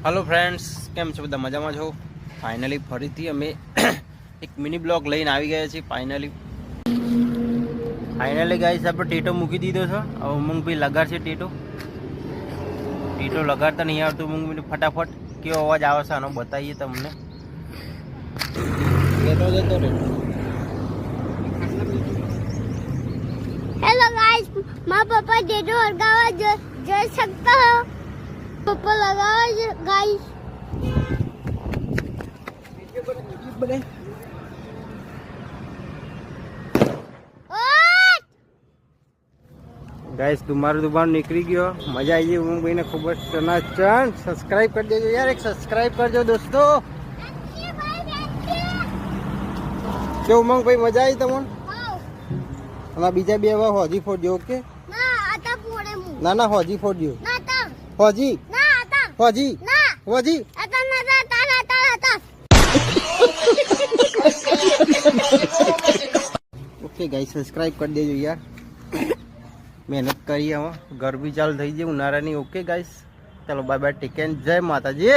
Hello friends, केम छो बधा मजा में छो। फाइनली फरीथी अमे एक मिनी ब्लॉग लईने आवी गया छे। फाइनली गाइस आपणे टेटो मूकी दीधो छे। हवे उमंग भाई लगाड़शे टेटो लगाड़ता नहीं आवतुं। उमंग भाई फटाफट केवो अवाज आवे छे आनो बताईए तमने। टेटो जतो रे। हेलो गाइस, माँ पापा टेटो लगावा जा सकता हो। पापा लगावा गाइस। गाइस तुम्हारो दुकान निकली गयो। मजा आई गई उमंग भाई ने खूब टनाटन। सब्सक्राइब कर देजो यार, एक सब्सक्राइब करजो दोस्तों। के उमंग भाई मजा आई तमन? અને બીજા બે હવે હોજી ફોડજો ઓકે? ના આતા પોડે મુ ના ના હોજી ફોડજો. ના તા હોજી ના આતા હોજી ના હોજી આતા ના તા તા ओके गाइस सब्सक्राइब कर देजो यार। मेहनत करी हम घर भी चालू थी जाए उनारा नहीं। ओके गाइस चलो बाय बाय, टेक केयर, जय माता जी।